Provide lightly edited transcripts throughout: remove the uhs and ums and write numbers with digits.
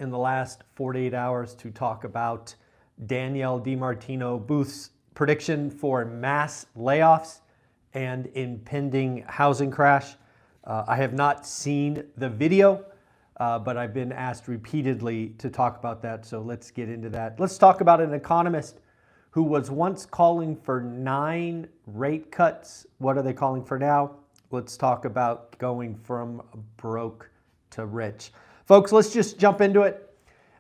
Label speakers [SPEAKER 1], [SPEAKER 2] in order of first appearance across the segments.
[SPEAKER 1] in the last 48 hours to talk about Danielle DiMartino Booth's prediction for mass layoffs and impending housing crash. I have not seen the video, but I've been asked repeatedly to talk about that, so let's get into that. Let's talk about an economist who was once calling for 9 rate cuts. What are they calling for now? Let's talk about going from broke to rich. Folks, let's just jump into it.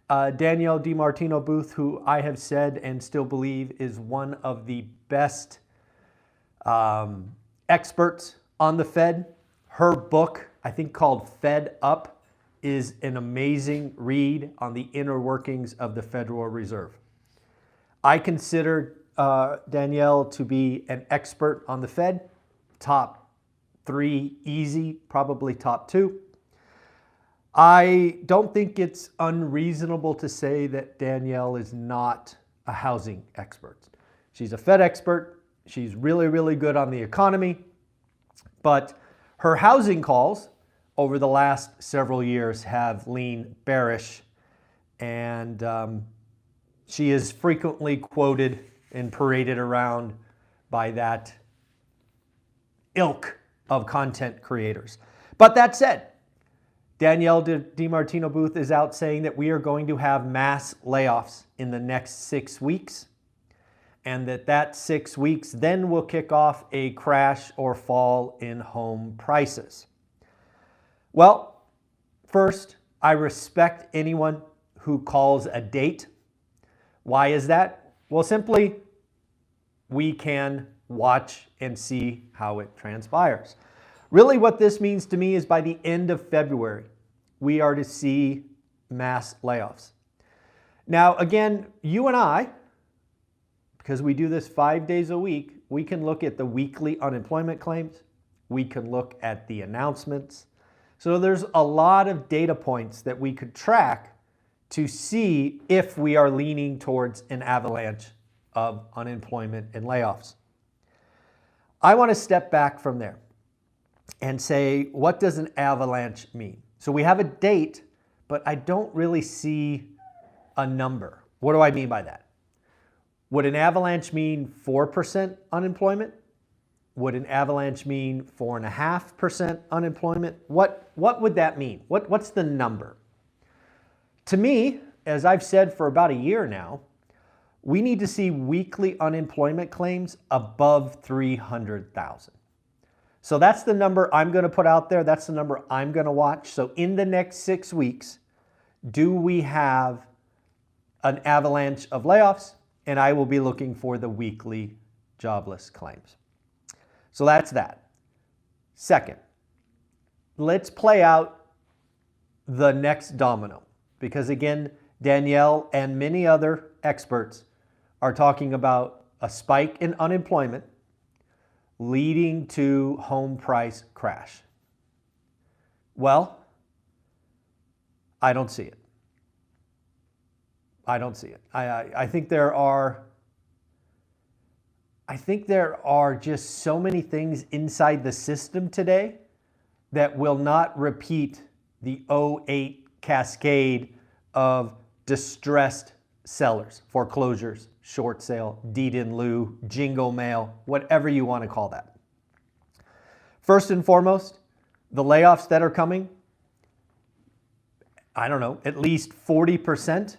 [SPEAKER 1] Danielle DiMartino Booth, who I have said and still believe is one of the best experts on the Fed. Her book, I think called Fed Up, is an amazing read on the inner workings of the Federal Reserve. I consider Danielle to be an expert on the Fed, top 3 easy, probably top 2. I don't think it's unreasonable to say that Danielle is not a housing expert. She's a Fed expert. She's really, really good on the economy. But her housing calls over the last several years have leaned bearish, and she is frequently quoted and paraded around by that ilk of content creators. But that said, Danielle DiMartino Booth is out saying that we are going to have mass layoffs in the next 6 weeks, and that 6 weeks then will kick off a crash or fall in home prices. Well, first, I respect anyone who calls a date. Why is that? Well, simply, we can watch and see how it transpires. Really what this means to me is by the end of February, we are to see mass layoffs. Now, again, you and I, because we do this 5 days a week, we can look at the weekly unemployment claims. We can look at the announcements. So there's a lot of data points that we could track to see if we are leaning towards an avalanche of unemployment and layoffs. I want to step back from there and say, what does an avalanche mean? So we have a date, but I don't really see a number. What do I mean by that? Would an avalanche mean 4% unemployment? Would an avalanche mean 4.5% unemployment? What would that mean? What's the number? To me, as I've said for about a year now, we need to see weekly unemployment claims above 300,000. So that's the number I'm going to put out there. That's the number I'm going to watch. So in the next 6 weeks, do we have an avalanche of layoffs? And I will be looking for the weekly jobless claims. So that's that. Second, let's play out the next domino. Because again, Danielle and many other experts are talking about a spike in unemployment leading to home price crash. Well, I don't see it. I don't see it. I think there are just so many things inside the system today that will not repeat the 2008 cascade of distressed sellers, foreclosures, short sale, deed in lieu, jingle mail, whatever you want to call that. First and foremost, the layoffs that are coming, I don't know, at least 40%,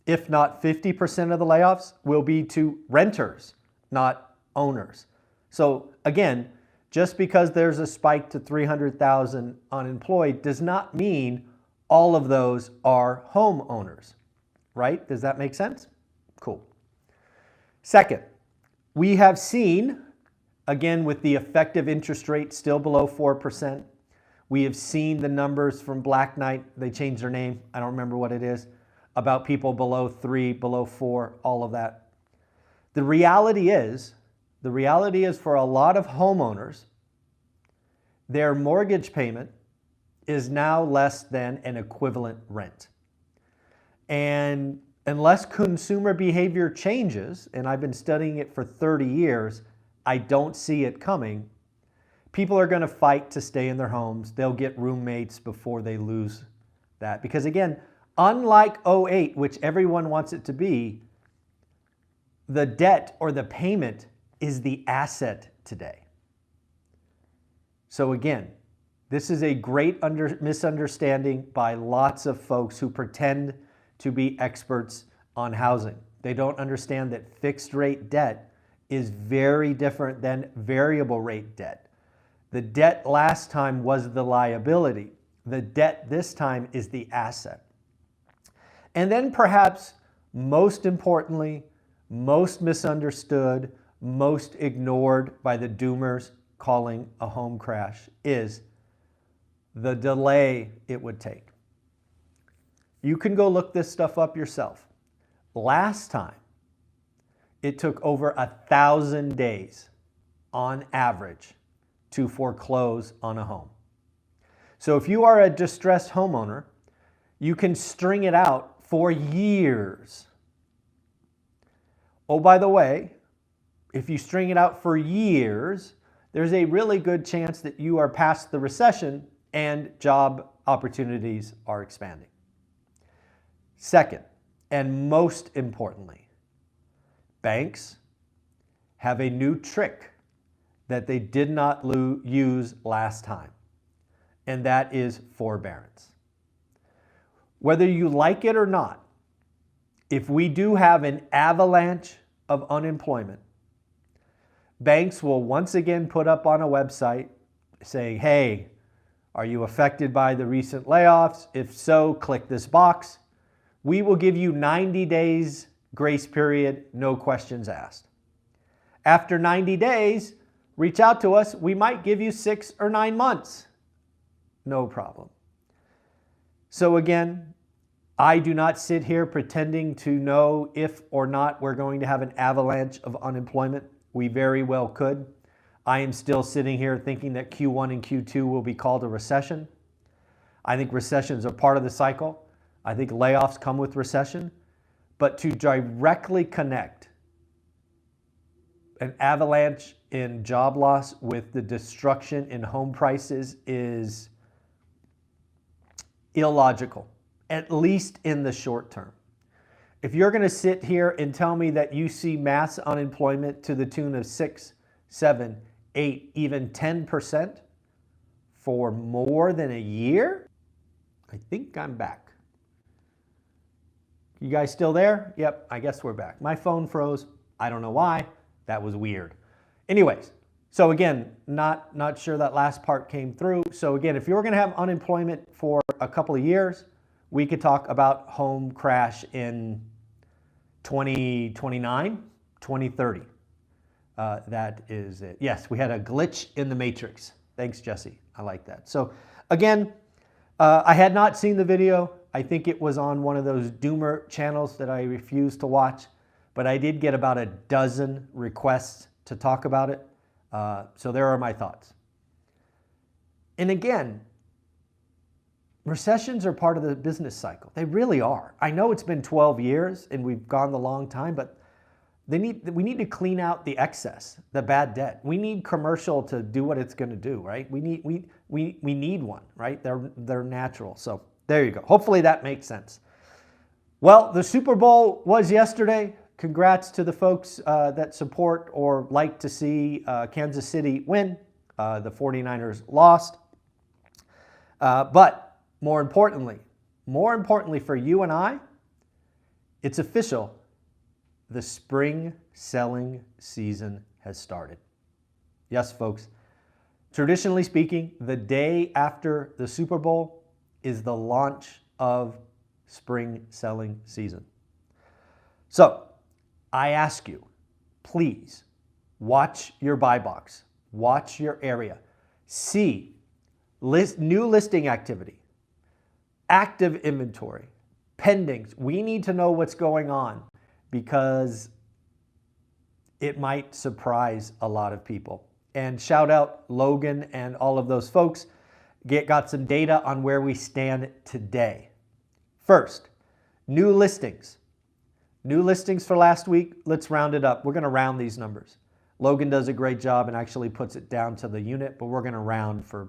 [SPEAKER 1] if not 50% of the layoffs will be to renters, not owners. So again, just because there's a spike to 300,000 unemployed does not mean all of those are homeowners, right? Does that make sense? Cool. Second, we have seen, again, with the effective interest rate still below 4%, we have seen the numbers from Black Knight, they changed their name, I don't remember what it is, about people below 3, below 4, all of that. The reality is for a lot of homeowners, their mortgage payment is now less than an equivalent rent. And unless consumer behavior changes, and I've been studying it for 30 years, I don't see it coming. People are going to fight to stay in their homes. They'll get roommates before they lose that. Because again, Unlike '08, which everyone wants it to be, the debt or the payment is the asset today. So again, this is a great misunderstanding by lots of folks who pretend to be experts on housing. They don't understand that fixed rate debt is very different than variable rate debt. The debt last time was the liability. The debt this time is the asset. And then perhaps most importantly, most misunderstood, most ignored by the doomers calling a home crash is the delay it would take. You can go look this stuff up yourself. Last time, it took over 1,000 days on average to foreclose on a home. So if you are a distressed homeowner, you can string it out for years. Oh, by the way, if you string it out for years, there's a really good chance that you are past the recession and job opportunities are expanding. Second, and most importantly, banks have a new trick that they did not use last time, and that is forbearance. Whether you like it or not, if we do have an avalanche of unemployment, banks will once again put up on a website saying, hey, are you affected by the recent layoffs? If so, click this box. We will give you 90 days grace period, no questions asked. After 90 days, reach out to us. We might give you 6 or 9 months. No problem. So again, I do not sit here pretending to know if or not we're going to have an avalanche of unemployment. We very well could. I am still sitting here thinking that Q1 and Q2 will be called a recession. I think recessions are part of the cycle. I think layoffs come with recession. But to directly connect an avalanche in job loss with the destruction in home prices is illogical, at least in the short term. If you're going to sit here and tell me that you see mass unemployment to the tune of 6, 7, 8, even 10% for more than a year, I think I'm back. You guys still there? Yep, I guess we're back. My phone froze. I don't know why. That was weird. Anyways, so again, not sure that last part came through. So again, if you're going to have unemployment for a couple of years, we could talk about home crash in 2029, 2030. That is it. Yes, we had a glitch in the matrix. Thanks, Jesse. I like that. So again, I had not seen the video. I think it was on one of those doomer channels that I refused to watch, but I did get about a dozen requests to talk about it. So there are my thoughts. And again, recessions are part of the business cycle. They really are. I know it's been 12 years and we've gone the long time, but we need to clean out the excess, the bad debt. We need commercial to do what it's going to do, right? We need one, right? They're natural. So there you go. Hopefully that makes sense. Well, the Super Bowl was yesterday. Congrats to the folks that support or like to see Kansas City win. The 49ers lost. But more importantly for you and I, it's official. The spring selling season has started. Yes, folks. Traditionally speaking, the day after the Super Bowl is the launch of spring selling season. So I ask you, please watch your buy box, watch your area, see new listing activity, active inventory, pendings. We need to know what's going on because it might surprise a lot of people. And shout out Logan and all of those folks. Got some data on where we stand today. First, new listings. New listings for last week. Let's round it up. We're going to round these numbers. Logan does a great job and actually puts it down to the unit, but we're going to round for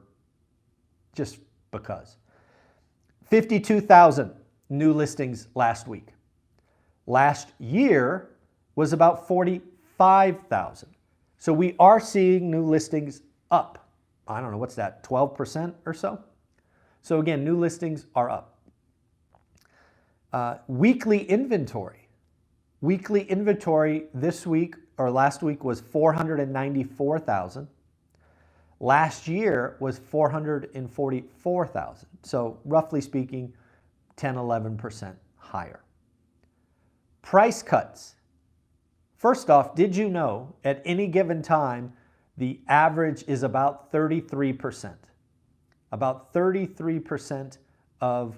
[SPEAKER 1] just because. 52,000 new listings last week. Last year was about 45,000. So we are seeing new listings up. I don't know, what's that, 12% or so? So again, new listings are up. Weekly inventory. Weekly inventory this week or last week was 494,000. Last year was 444,000. So roughly speaking, 10, 11% higher. Price cuts. First off, did you know at any given time, the average is about 33%. About 33% of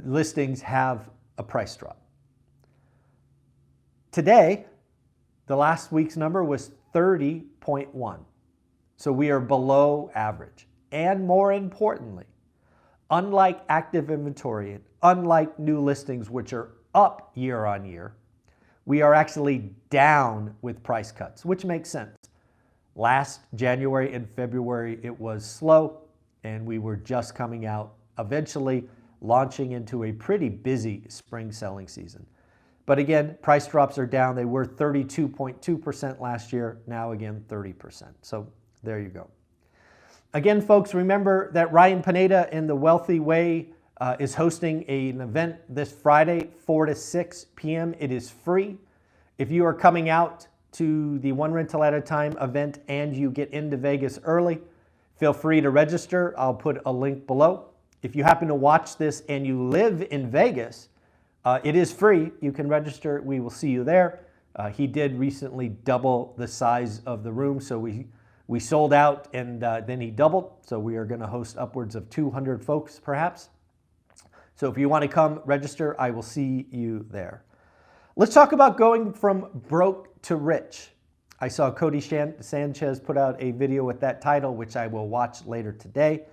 [SPEAKER 1] listings have a price drop. Today, the last week's number was 30.1. So we are below average. And more importantly, unlike active inventory and unlike new listings, which are up year on year, we are actually down with price cuts, which makes sense. Last January and February, it was slow, and we were just coming out, eventually launching into a pretty busy spring selling season. But again, price drops are down. They were 32.2% last year, now again 30%. So there you go. Again, folks, remember that Ryan Pineda in The Wealthy Way is hosting an event this Friday, 4 to 6 p.m. It is free. If you are coming out to the One Rental at a Time event and you get into Vegas early, feel free to register. I'll put a link below. If you happen to watch this and you live in Vegas, it is free. You can register. We will see you there. He did recently double the size of the room, so we sold out and then he doubled. So we are going to host upwards of 200 folks perhaps. So if you want to come register, I will see you there. Let's talk about going from broke to rich. I saw Cody Sanchez put out a video with that title, which I will watch later today.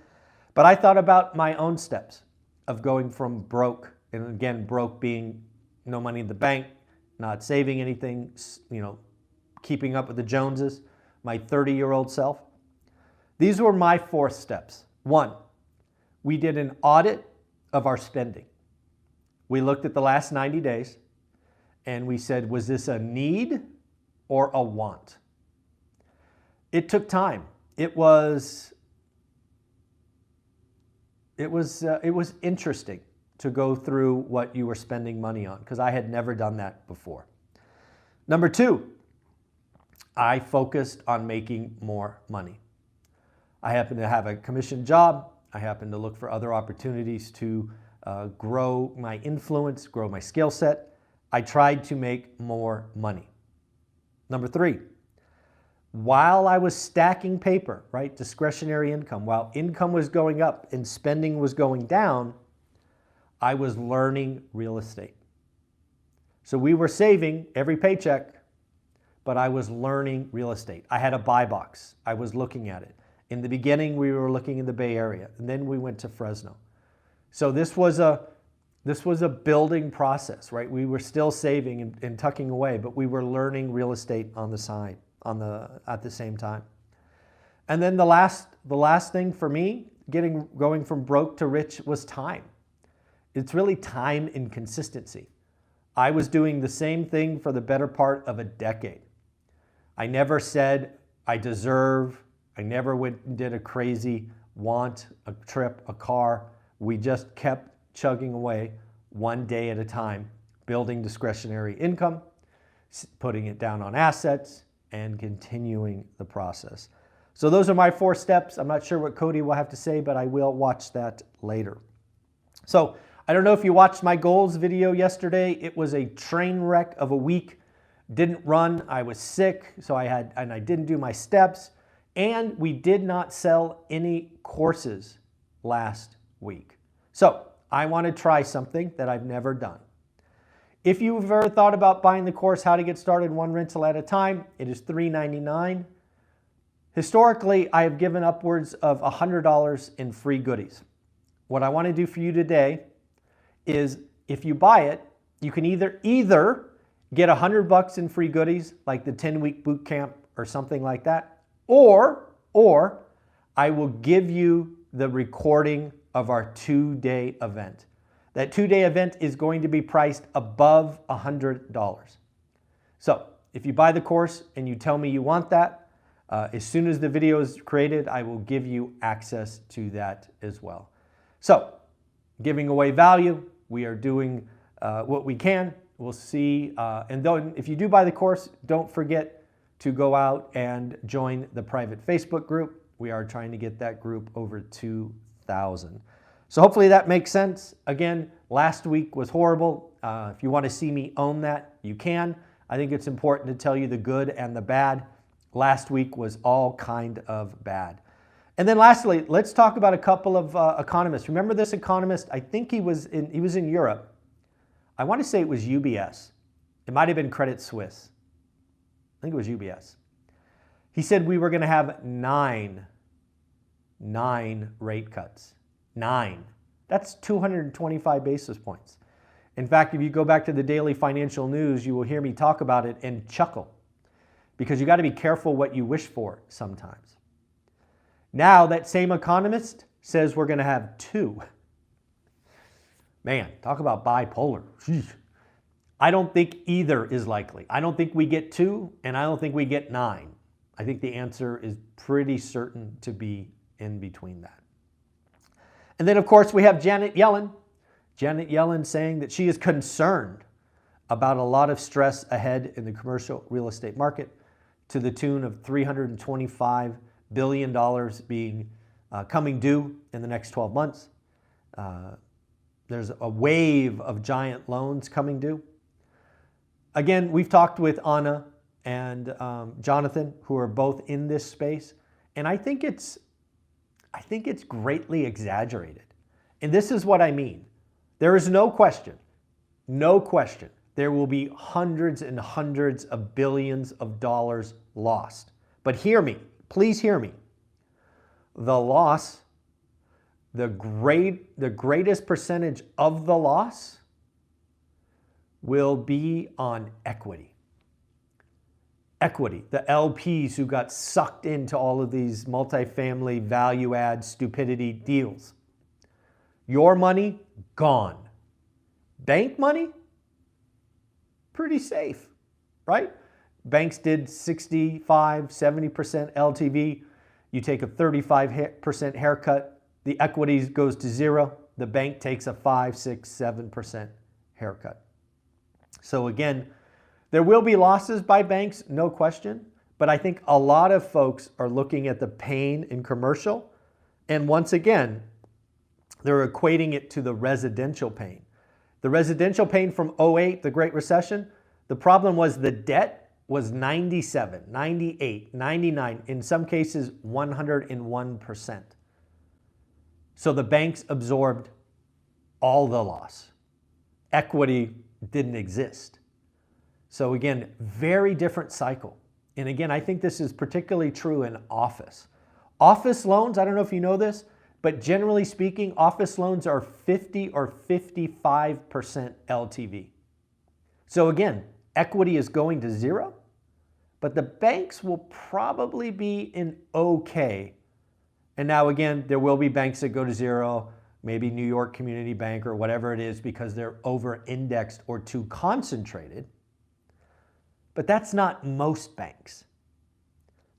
[SPEAKER 1] But I thought about my own steps of going from broke, and again, broke being no money in the bank, not saving anything, keeping up with the Joneses, my 30-year-old self. These were my 4 steps. 1, we did an audit of our spending. We looked at the last 90 days and we said, was this a need or a want? It took time. It was interesting to go through what you were spending money on because I had never done that before. Number 2, I focused on making more money. I happen to have a commission job. I happen to look for other opportunities to grow my influence, grow my skill set. I tried to make more money. Number 3, while I was stacking paper, right, discretionary income, while income was going up and spending was going down, I was learning real estate. So we were saving every paycheck, but I was learning real estate. I had a buy box. I was looking at it. In the beginning, we were looking in the Bay Area, and then we went to Fresno. So this was a building process, right? We were still saving and tucking away, but we were learning real estate on the side, at the same time. And then the last thing for me, going from broke to rich, was time. It's really time and consistency. I was doing the same thing for the better part of a decade. I never said I deserve. I never went and did a crazy want, a trip, a car. We just kept chugging away one day at a time, building discretionary income, putting it down on assets, and continuing the process. So those are my 4 steps. I'm not sure what Cody will have to say, but I will watch that later. So I don't know if you watched my goals video yesterday. It was a train wreck of a week. Didn't run. I was sick, so I didn't do my steps. And we did not sell any courses last week. So I want to try something that I've never done. If you've ever thought about buying the course, How to Get Started One Rental at a Time, it is $3.99. Historically, I have given upwards of $100 in free goodies. What I want to do for you today is if you buy it, you can either get $100 in free goodies, like the 10-week boot camp or something like that, or I will give you the recording of our 2-day event. That 2-day event is going to be priced above $100. So if you buy the course and you tell me you want that, as soon as the video is created, I will give you access to that as well. So giving away value, we are doing what we can. We'll see. And then if you do buy the course, don't forget to go out and join the private Facebook group. We are trying to get that group over 2,000. So hopefully that makes sense. Again, last week was horrible. If you want to see me own that, you can. I think it's important to tell you the good and the bad. Last week was all kind of bad. And then lastly, let's talk about a couple of economists. Remember this economist? I think he was in Europe. I want to say it was UBS. It might have been Credit Suisse. I think it was UBS. He said we were going to have nine rate cuts. 9. That's 225 basis points. In fact, if you go back to the daily financial news, you will hear me talk about it and chuckle, because you got to be careful what you wish for sometimes. Now that same economist says we're going to have 2. Man, talk about bipolar. Jeez. I don't think either is likely. I don't think we get 2, and I don't think we get 9. I think the answer is pretty certain to be in between that. And then, of course, we have Janet Yellen. Janet Yellen saying that she is concerned about a lot of stress ahead in the commercial real estate market, to the tune of $325 billion being coming due in the next 12 months. There's a wave of giant loans coming due. Again, we've talked with Anna and Jonathan, who are both in this space, and I think it's greatly exaggerated. And this is what I mean. There is no question, there will be hundreds and hundreds of billions of dollars lost. But hear me, please hear me. The loss, the greatest percentage of the loss will be on equity. Equity, the LPs who got sucked into all of these multifamily value add stupidity deals. Your money, gone. Bank money, pretty safe, right? Banks did 65, 70% LTV. You take a 35% haircut, the equities goes to 0. The bank takes a 5, 6, 7% haircut. So again, there will be losses by banks, no question, but I think a lot of folks are looking at the pain in commercial, and once again, they're equating it to the residential pain. The residential pain from 08, the Great Recession, the problem was the debt was 97, 98, 99, in some cases 101%. So the banks absorbed all the loss. Equity didn't exist. So again, very different cycle. And again, I think this is particularly true in office. Office loans, I don't know if you know this, but generally speaking, office loans are 50 or 55% LTV. So again, equity is going to 0, but the banks will probably be in okay. And now again, there will be banks that go to 0, maybe New York Community Bank or whatever it is, because they're over-indexed or too concentrated. But that's not most banks.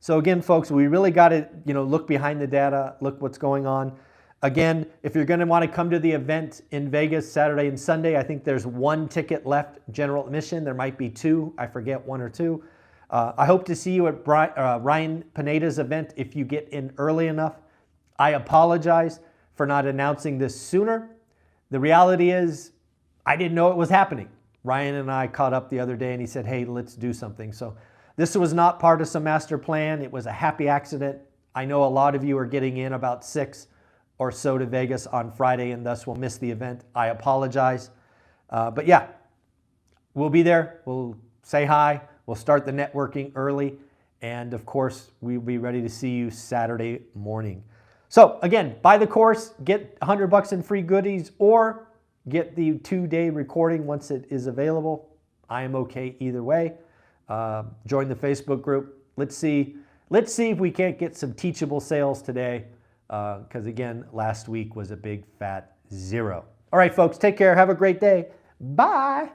[SPEAKER 1] So again, folks, we really got to look behind the data, look what's going on. Again, if you're going to want to come to the event in Vegas Saturday and Sunday, I think there's 1 ticket left, general admission. There might be 2, I forget, 1 or 2. I hope to see you at Ryan Pineda's event if you get in early enough. I apologize for not announcing this sooner. The reality is I didn't know it was happening. Ryan and I caught up the other day and he said, hey, let's do something. So this was not part of some master plan. It was a happy accident. I know a lot of you are getting in about 6 or so to Vegas on Friday and thus will miss the event. I apologize. But yeah, we'll be there. We'll say hi. We'll start the networking early. And of course, we'll be ready to see you Saturday morning. So again, buy the course, get $100 in free goodies, or get the 2-day recording once it is available. I am okay either way. Join the Facebook group. Let's see if we can't get some teachable sales today. because again, last week was a big fat zero. All right, folks, take care. Have a great day. Bye.